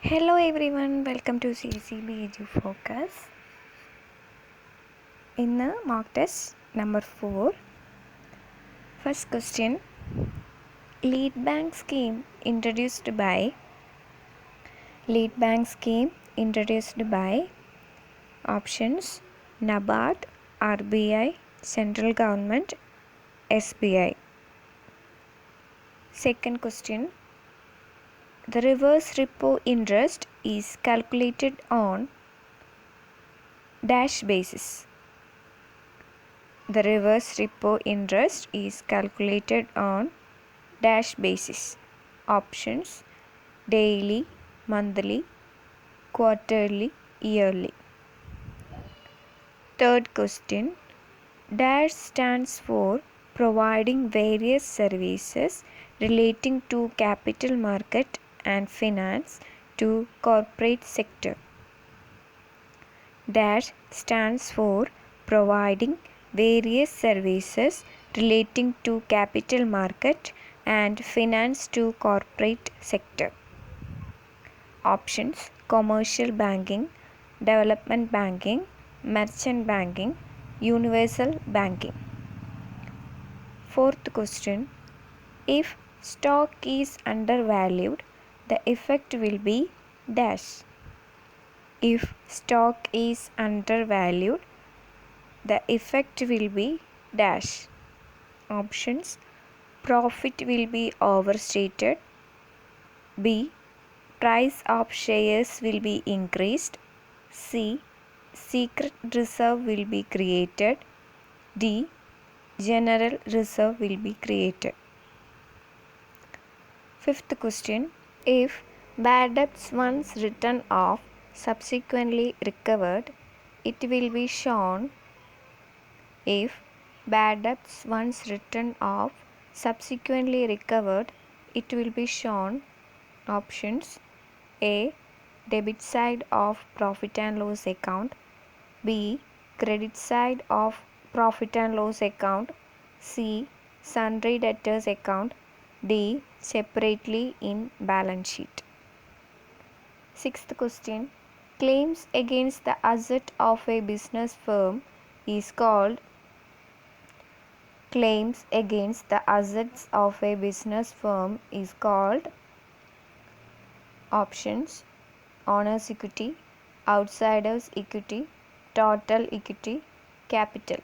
Hello everyone, welcome to CCB Edu Focus. In the mock test number 4, first question, lead bank scheme introduced by options NABARD, RBI, Central Government, SBI. Second question, the reverse repo interest is calculated on dash basis. The reverse repo interest is calculated on dash basis. Options daily, monthly, quarterly, yearly. Third question, dash stands for providing various services relating to capital market and finance to corporate sector. Dash stands for providing various services relating to capital market and finance to corporate sector. Options commercial banking, development banking, merchant banking, universal banking. Fourth question, if stock is undervalued, the effect will be dash. If stock is undervalued, the effect will be dash. Options profit will be overstated. B. Price of shares will be increased. C. Secret reserve will be created. D. General reserve will be created. Fifth question, if bad debts once written off subsequently recovered, it will be shown. If bad debts once written off subsequently recovered, it will be shown. Options A. Debit side of profit and loss account. B. Credit side of profit and loss account. C. Sundry debtors account. D. Separately in balance sheet. Sixth question, claims against the asset of a business firm is called. Claims against the assets of a business firm is called. Options owner's equity, outsider's equity, total equity, capital.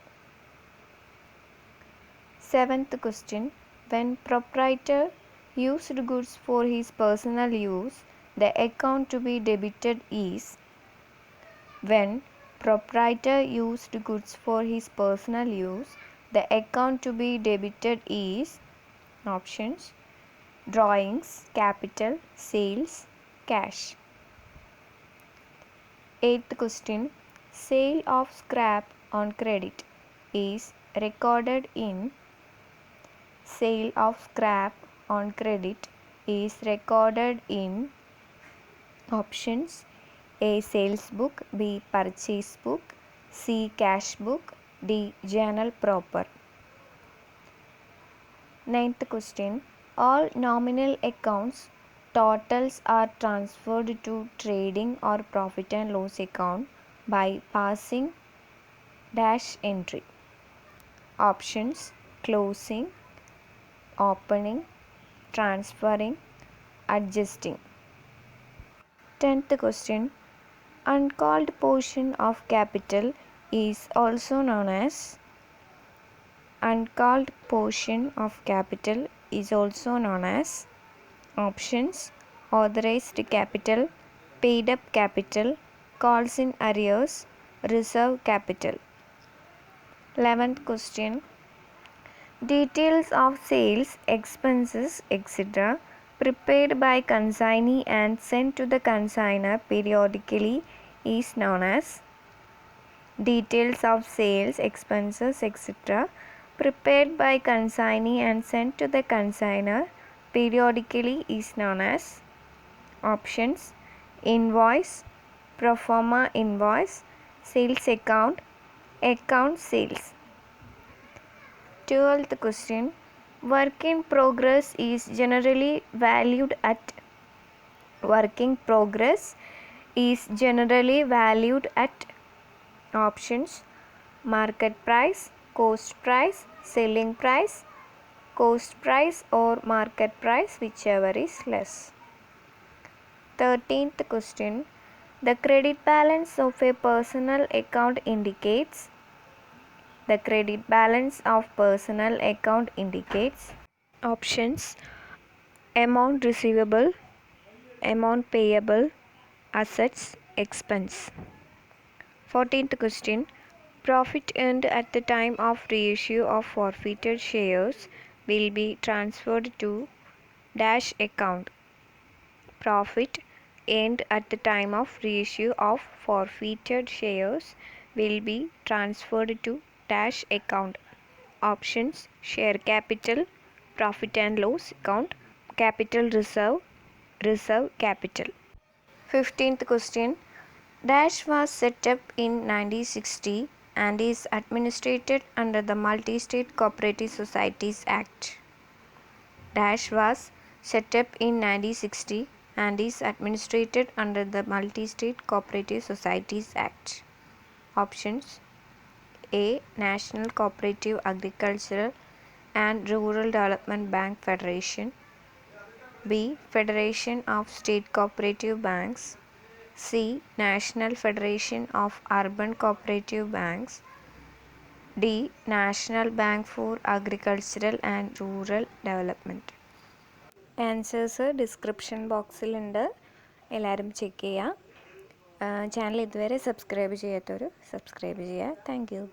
Seventh question, when proprietor used goods for his personal use, the account to be debited is. When proprietor used goods for his personal use, the account to be debited is. Options drawings, capital, sales, cash. Eighth question, sale of scrap on credit is recorded in. Sale of scrap on credit is recorded in. Options A. Sales book, B. Purchase book, C. Cash book, D. Journal proper. Ninth question, all nominal accounts totals are transferred to trading or profit and loss account by passing dash entry. Options closing, opening, transferring, adjusting. 10th question, uncalled portion of capital is also known as. Uncalled portion of capital is also known as. Options authorized capital, paid up capital, calls in arrears, reserve capital. 11th question, details of sales, expenses, etc. prepared by consignee and sent to the consignor periodically is known as. Details of sales, expenses, etc. prepared by consignee and sent to the consignor periodically is known as. Options invoice, pro forma invoice, sales account, account sales. 12th question, work in progress is generally valued at. working progress is generally valued at options: market price, cost price, selling price, cost price or market price, whichever is less. 13th question. The credit balance of a personal account indicates. The credit balance of personal account indicates options: amount receivable, amount payable, assets, expense. 14th question. Profit earned at the time of reissue of forfeited shares will be transferred to dash account. Profit earned at the time of reissue of forfeited shares will be transferred to dash account. Options: share capital, profit and loss account, capital reserve, reserve capital. 15th question. Dash was set up in 1960 and is administered under the Multi-State Cooperative Societies Act. Dash was set up in 1960 and is administered under the Multi-State Cooperative Societies Act. Options: A. National Cooperative Agricultural and Rural Development Bank Federation, B. Federation of State Cooperative Banks, C. National Federation of Urban Cooperative Banks, D. National Bank for Agricultural and Rural Development. Answers description ബോക്സിലുണ്ട്, എല്ലാവരും check ചെയ്യുക. Channel ഇതുവരെ subscribe ചെയ്യാത്തവർ subscribe ചെയ്യുക. Thank U.